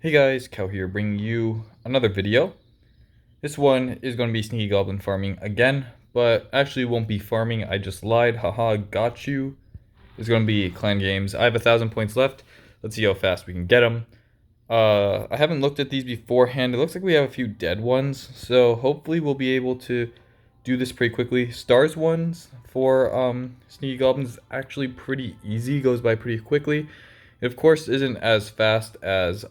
Hey guys, Cal here, bringing you another video. This one is going to be sneaky goblin farming again, but actually won't be farming, I just lied, haha, got you. It's going to be clan games. I have 1,000 points left. Let's see how fast we can get them. I haven't looked at these beforehand. It looks like we have a few dead ones, so hopefully we'll be able to do this pretty quickly. Stars ones for sneaky goblins is actually pretty easy, goes by pretty quickly. It of course isn't as fast as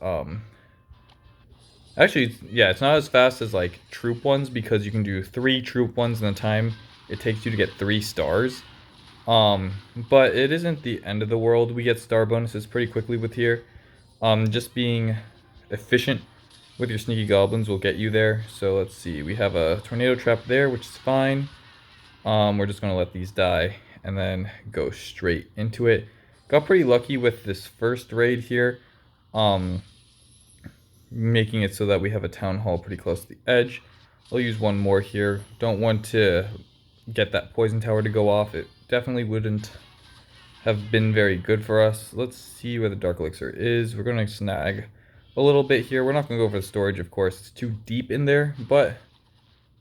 actually, yeah, it's not as fast as like troop ones because you can do 3 troop ones in the time it takes you to get 3 stars. But it isn't the end of the world. We get star bonuses pretty quickly with here. Just being efficient with your sneaky goblins will get you there. So let's see, we have a tornado trap there, which is fine. We're just gonna let these die and then go straight into it. Got pretty lucky with this first raid here. Making it so that we have a town hall pretty close to the edge. I'll use one more here. Don't want to get that poison tower to go off. It definitely wouldn't have been very good for us. Let's see where the dark elixir is. We're going to snag a little bit here. We're not going to go for the storage, of course. It's too deep in there, but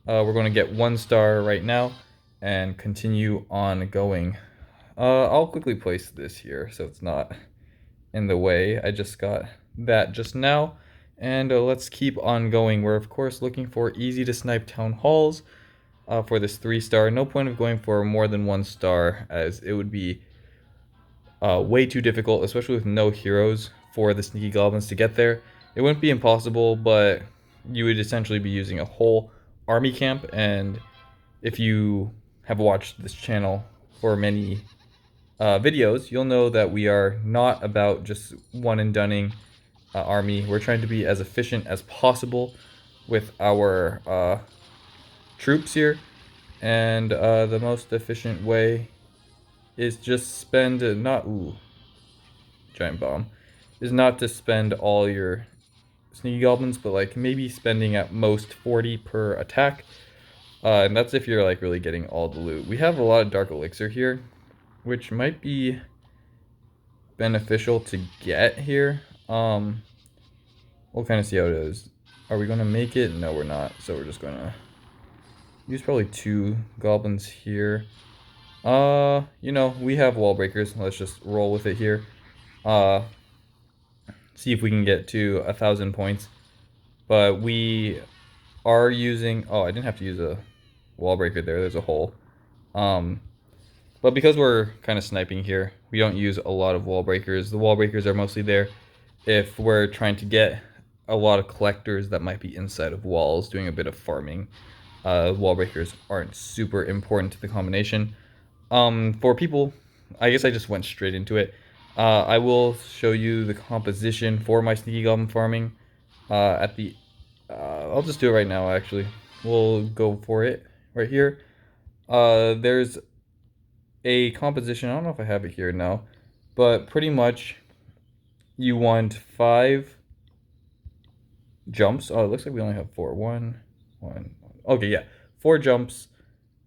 we're going to get 1 star right now and continue on going. I'll quickly place this here so it's not in the way. I just got that just now. And let's keep on going. We're of course looking for easy to snipe town halls for this 3 star. No point of going for more than 1 star as it would be way too difficult, especially with no heroes for the sneaky goblins to get there. It wouldn't be impossible, but you would essentially be using a whole army camp. And if you have watched this channel for many videos, you'll know that we are not about just one and doneing army. We're trying to be as efficient as possible with our troops here, and the most efficient way is just spend giant bomb is not to spend all your sneaky goblins, but like maybe spending at most 40 per attack, and that's if you're like really getting all the loot. We have a lot of dark elixir here, which might be beneficial to get here. We'll kind of see how it is. Are we going to make it? No, we're not. So we're just going to use probably 2 goblins here. You know, we have wall breakers. Let's just roll with it here. See if we can get to 1,000 points. But we are using... Oh, I didn't have to use a wall breaker there. There's a hole. But because we're kind of sniping here, we don't use a lot of wall breakers. The wall breakers are mostly there if we're trying to get a lot of collectors that might be inside of walls doing a bit of farming. Wall breakers aren't super important to the combination. For people, I guess I just went straight into it. I will show you the composition for my sneaky goblin farming at the... I'll just do it right now, actually. We'll go for it right here. There's a composition, I don't know if I have it here now, but pretty much you want 5 jumps. Oh, it looks like we only have 4. One. Okay, yeah, 4 jumps,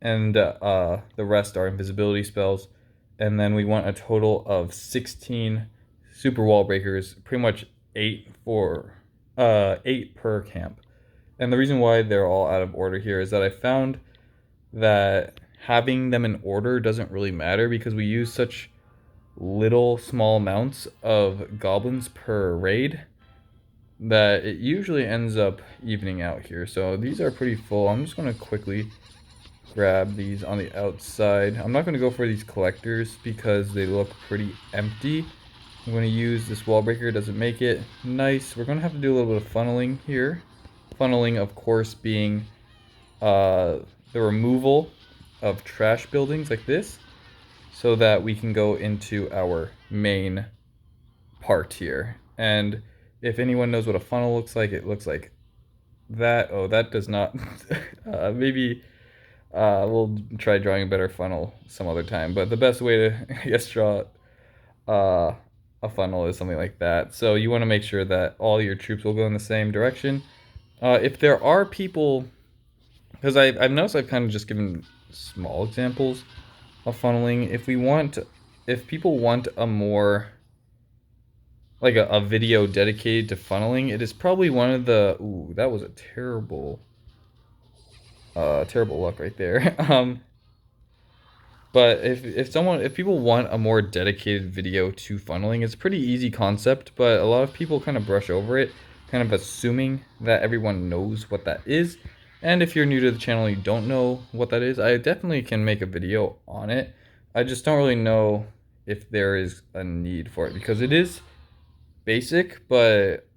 and the rest are invisibility spells. And then we want a total of 16 super wall breakers, pretty much 8 per camp. And the reason why they're all out of order here is that I found that having them in order doesn't really matter because we use such little small amounts of goblins per raid that it usually ends up evening out here. So these are pretty full. I'm just going to quickly grab these on the outside. I'm not going to go for these collectors because they look pretty empty. I'm going to use this wall breaker. Doesn't make it nice. We're going to have to do a little bit of funneling here. Funneling, of course, being the removal of trash buildings like this so that we can go into our main part here. And if anyone knows what a funnel looks like, it looks like that. Oh, that does not. Maybe we'll try drawing a better funnel some other time. But the best way to, I guess, draw a funnel is something like that. So you want to make sure that all your troops will go in the same direction. If there are people, because I've noticed I've kind of just given small examples of funneling. If people want a more like a video dedicated to funneling, it is probably one of the... Ooh, that was a terrible terrible luck right there. But if people want a more dedicated video to funneling, it's a pretty easy concept, but a lot of people kind of brush over it, kind of assuming that everyone knows what that is. And if you're new to the channel and you don't know what that is, I definitely can make a video on it. I just don't really know if there is a need for it, because it is basic, but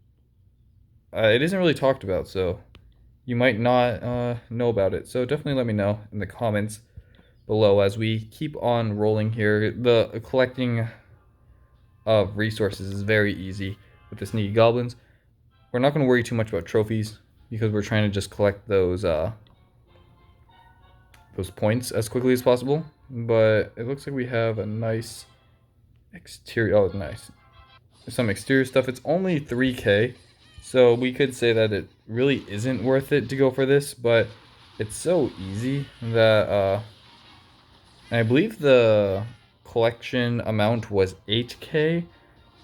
it isn't really talked about, so you might not know about it. So definitely let me know in the comments below as we keep on rolling here. The collecting of resources is very easy with the sneaky goblins. We're not going to worry too much about trophies because we're trying to just collect those points as quickly as possible. But it looks like we have a nice exterior. Oh, nice. Some exterior stuff. It's only 3k, so we could say that it really isn't worth it to go for this, but it's so easy that I believe the collection amount was 8k,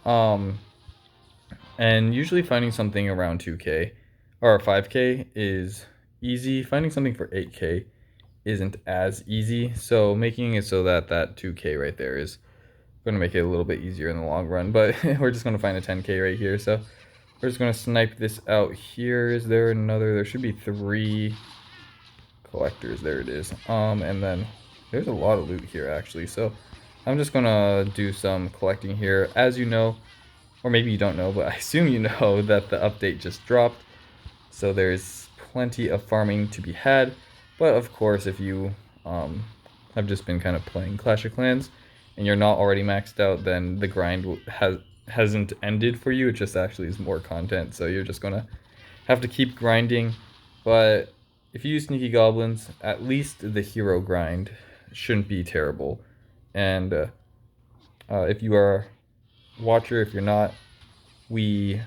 and usually finding something around 2k or 5k is easy. Finding something for 8k isn't as easy, so making it so that that 2k right there is going to make it a little bit easier in the long run. But we're just going to find a 10k right here, so we're just going to snipe this out here. Is there another? There should be 3 collectors. There it is. And then there's a lot of loot here actually, so I'm just gonna do some collecting here. As you know, or maybe you don't know, but I assume you know that the update just dropped, so there's plenty of farming to be had. But of course, if you have just been kind of playing Clash of Clans and you're not already maxed out, then the grind hasn't ended for you. It just actually is more content, so you're just gonna have to keep grinding. But if you use sneaky goblins, at least the hero grind shouldn't be terrible. And if you are a watcher, if you're not, we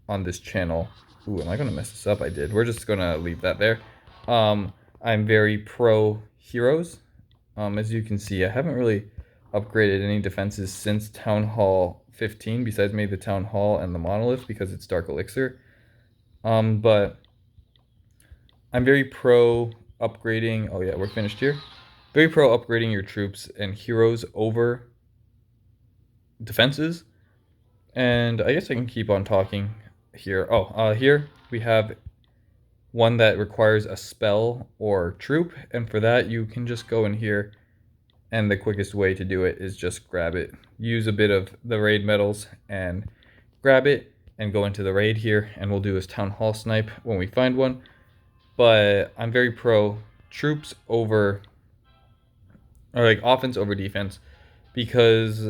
on this channel... Ooh, am I gonna mess this up? I did. We're just gonna leave that there. I'm very pro heroes. As you can see, I haven't really upgraded any defenses since Town Hall 15, besides maybe the Town Hall and the Monolith, because it's Dark Elixir. But I'm very pro upgrading... Oh yeah, we're finished here. Very pro upgrading your troops and heroes over defenses. And I guess I can keep on talking here. Oh, here we have one that requires a spell or troop, and for that you can just go in here, and the quickest way to do it is just grab it. Use a bit of the raid medals and grab it and go into the raid here, and we'll do this Town Hall snipe when we find one. But I'm very pro troops over, or like offense over defense, because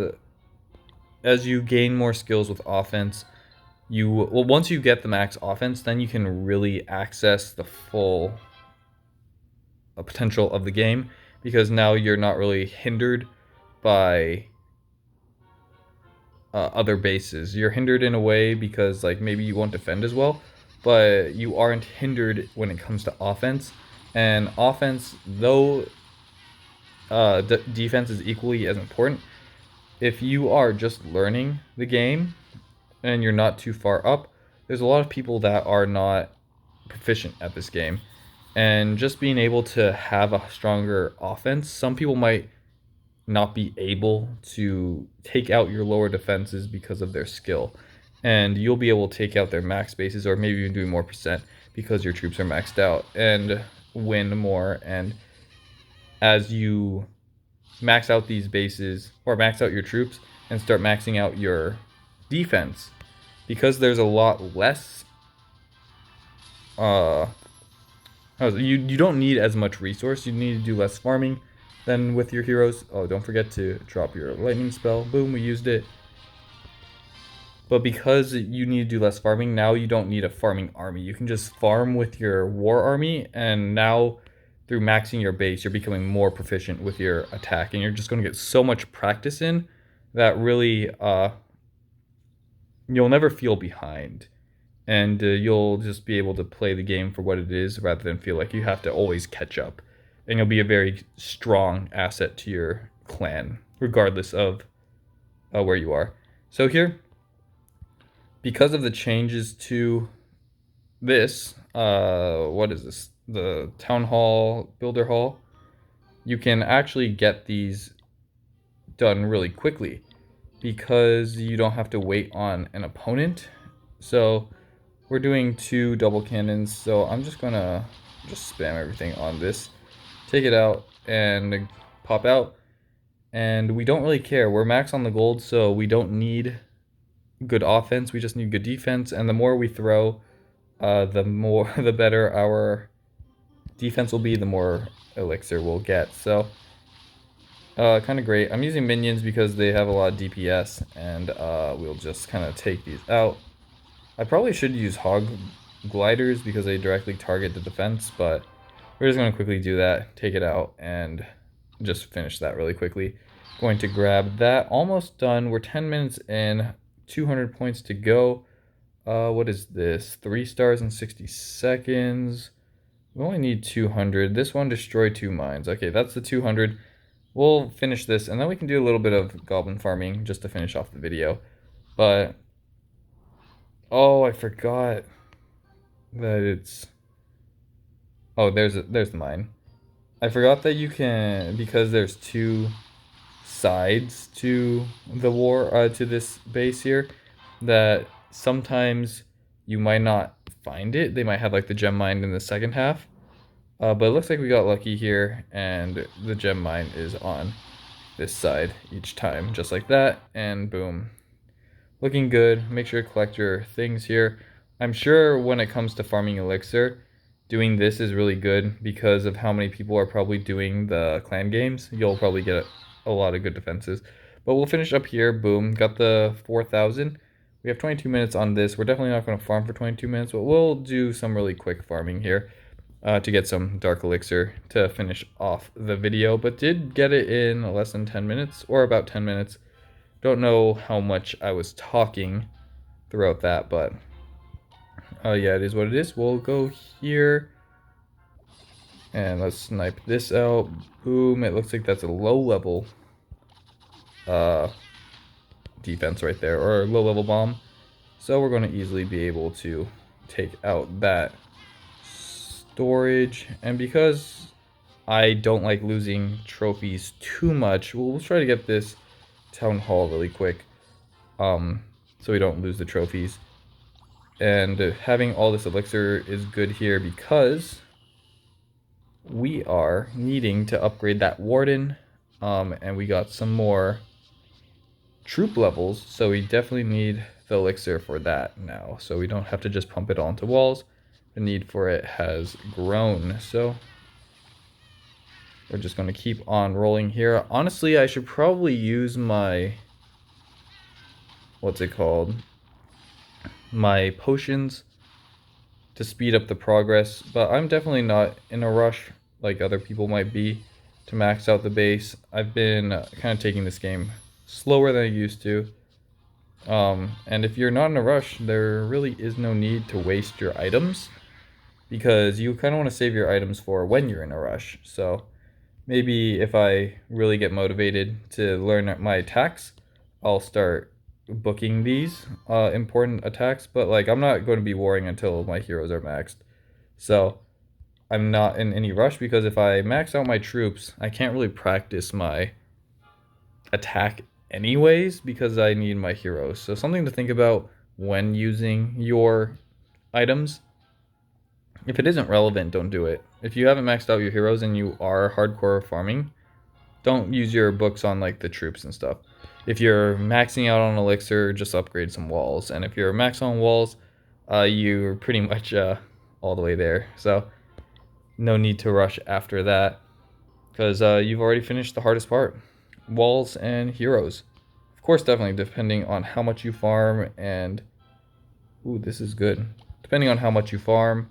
as you gain more skills with offense, once you get the max offense, then you can really access the full potential of the game, because now you're not really hindered by other bases. You're hindered in a way because like maybe you won't defend as well, but you aren't hindered when it comes to offense. And offense, though defense is equally as important, if you are just learning the game and you're not too far up, there's a lot of people that are not proficient at this game. And just being able to have a stronger offense, some people might not be able to take out your lower defenses because of their skill. And you'll be able to take out their max bases, or maybe even do more percent because your troops are maxed out, and win more. And as you max out these bases, or max out your troops and start maxing out your defense, because there's a lot less you don't need as much resource, you need to do less farming than with your heroes. Oh, don't forget to drop your lightning spell. Boom, we used it. But because you need to do less farming, now you don't need a farming army. You can just farm with your war army, and now through maxing your base, you're becoming more proficient with your attack, and you're just going to get so much practice in that really you'll never feel behind, and you'll just be able to play the game for what it is rather than feel like you have to always catch up. And you'll be a very strong asset to your clan regardless of where you are. So here, because of the changes to this, what is this? The Town Hall, Builder Hall, you can actually get these done really quickly because you don't have to wait on an opponent. So we're doing 2 double cannons, so I'm just gonna spam everything on this, take it out and pop out, and we don't really care. We're max on the gold, so we don't need good offense, we just need good defense, and the more we throw, the better our defense will be, the more elixir we'll get. So kind of great. I'm using minions because they have a lot of DPS, and we'll just kind of take these out. I probably should use hog gliders because they directly target the defense, but we're just going to quickly do that, take it out, and just finish that really quickly. Going to grab that. Almost done. We're 10 minutes in, 200 points to go. What is this? 3 stars in 60 seconds. We only need 200. This one destroyed 2 mines. Okay, that's the 200. We'll finish this, and then we can do a little bit of goblin farming just to finish off the video. But oh, I forgot that it's... Oh, there's the mine. I forgot that you can, because there's 2 sides to the war, to this base here, that sometimes you might not find it. They might have like the gem mine in the second half. But it looks like we got lucky here, and the gem mine is on this side each time, just like that, and boom. Looking good. Make sure to collect your things here. I'm sure when it comes to farming elixir, doing this is really good because of how many people are probably doing the clan games. You'll probably get a lot of good defenses. But we'll finish up here. Boom. Got the 4,000. We have 22 minutes on this. We're definitely not going to farm for 22 minutes, but we'll do some really quick farming here to get some dark elixir to finish off the video. But did get it in less than 10 minutes, or about 10 minutes. Don't know how much I was talking throughout that, but yeah, it is what it is. We'll go here and let's snipe this out. Boom. It looks like that's a low level defense right there, or low level bomb. So we're going to easily be able to take out that storage. And because I don't like losing trophies too much, we'll try to get this town hall really quick, so we don't lose the trophies. And having all this elixir is good here because we are needing to upgrade that warden, and we got some more troop levels, so we definitely need the elixir for that now, so we don't have to just pump it onto walls. The need for it has grown, so we're just going to keep on rolling here. Honestly, I should probably use my, what's it called, my potions to speed up the progress, but I'm definitely not in a rush like other people might be to max out the base. I've been kind of taking this game slower than I used to, and if you're not in a rush, there really is no need to waste your items, because you kind of want to save your items for when you're in a rush. So maybe if I really get motivated to learn my attacks, I'll start booking these important attacks, but like I'm not going to be warring until my heroes are maxed. So I'm not in any rush, because if I max out my troops, I can't really practice my attack anyways because I need my heroes. So something to think about when using your items. If it isn't relevant, don't do it. If you haven't maxed out your heroes and you are hardcore farming, don't use your books on like the troops and stuff. If you're maxing out on elixir, just upgrade some walls. And if you're max on walls, you're pretty much all the way there. So no need to rush after that, because you've already finished the hardest part. Walls and heroes. Of course, definitely depending on how much you farm and... Ooh, this is good. Depending on how much you farm,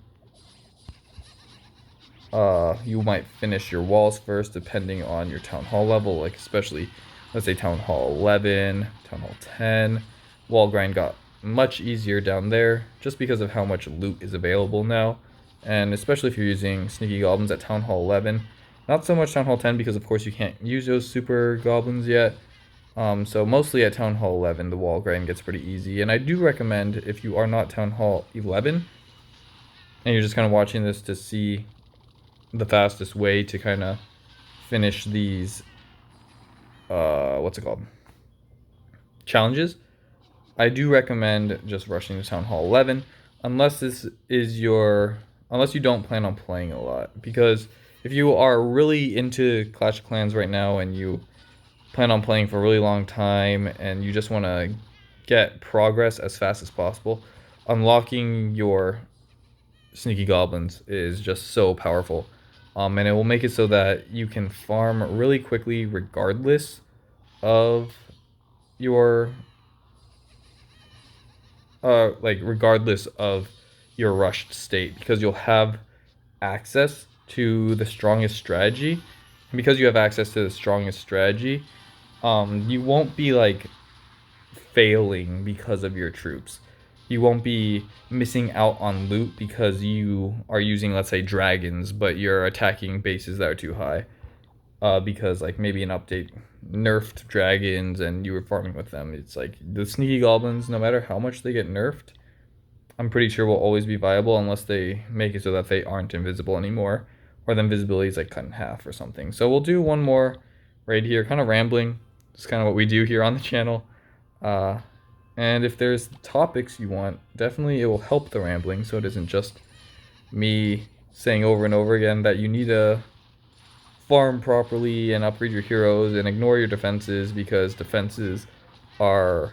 you might finish your walls first depending on your town hall level, like especially, let's say town hall 11, town hall 10. Wall grind got much easier down there just because of how much loot is available now, and especially if you're using sneaky goblins at town hall 11. Not so much town hall 10 because of course you can't use those super goblins yet, So mostly at Town Hall 11, the wall grind gets pretty easy. And I do recommend, if you are not Town Hall 11, and you're just kind of watching this to see the fastest way to kind of finish these, what's it called? Challenges, I do recommend just rushing to Town Hall 11, unless unless you don't plan on playing a lot. Because if you are really into Clash of Clans right now and you plan on playing for a really long time and you just want to get progress as fast as possible, unlocking your sneaky goblins is just so powerful. And it will make it so that you can farm really quickly regardless of your regardless of your rushed state, because you'll have access to the strongest strategy. And because you have access to the strongest strategy, you won't be like failing because of your troops. You won't be missing out on loot because you are using, let's say, dragons, but you're attacking bases that are too high. Because like maybe an update nerfed dragons and you were farming with them. It's like the sneaky goblins, no matter how much they get nerfed, I'm pretty sure will always be viable unless they make it so that they aren't invisible anymore, or the invisibility is like cut in half or something. So we'll do one more right here, kind of rambling. It's kind of what we do here on the channel. And if there's topics you want, definitely it will help the rambling, so it isn't just me saying over and over again that you need to farm properly and upgrade your heroes and ignore your defenses, because defenses are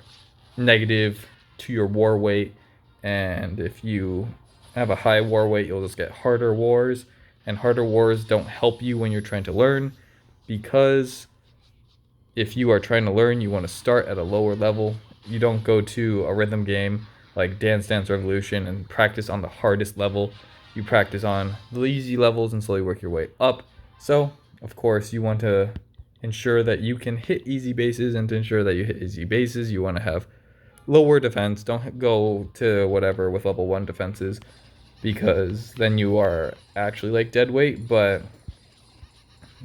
negative to your war weight, and if you have a high war weight, you'll just get harder wars, and harder wars don't help you when you're trying to learn, because if you are trying to learn, you want to start at a lower level. You don't go to a rhythm game like Dance Dance Revolution and practice on the hardest level. You practice on the easy levels and slowly work your way up. So, of course, you want to ensure that you can hit easy bases, and to ensure that you hit easy bases, you want to have lower defense. Don't go to whatever with level 1 defenses, because then you are actually like dead weight, but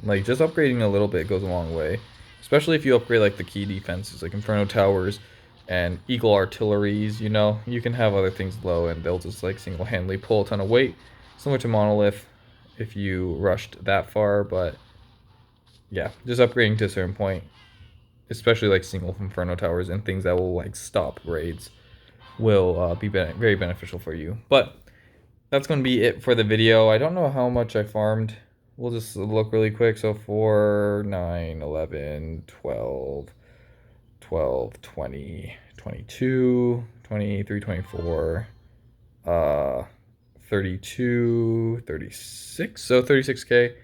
like just upgrading a little bit goes a long way. Especially if you upgrade like the key defenses, like Inferno Towers and Eagle Artilleries, you know, you can have other things low and they'll just like single-handedly pull a ton of weight. Similar to Monolith if you rushed that far, but yeah, just upgrading to a certain point, especially like single Inferno Towers and things that will like stop raids, will be very beneficial for you. But that's going to be it for the video. I don't know how much I farmed. We'll just look really quick. So 4, 9, 11, 12, 12, 20, 22, 23, 24, 32, 36. So 36k.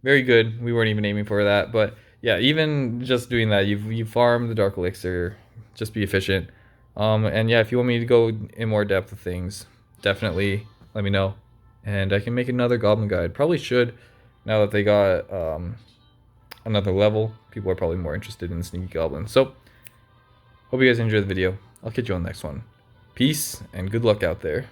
Very good. We weren't even aiming for that. But yeah, even just doing that, you've farmed the Dark Elixir. Just be efficient. And yeah, if you want me to go in more depth with things, definitely let me know. And I can make another Goblin guide. Probably should, now that they got another level. People are probably more interested in Sneaky Goblins. So, hope you guys enjoyed the video. I'll catch you on the next one. Peace, and good luck out there.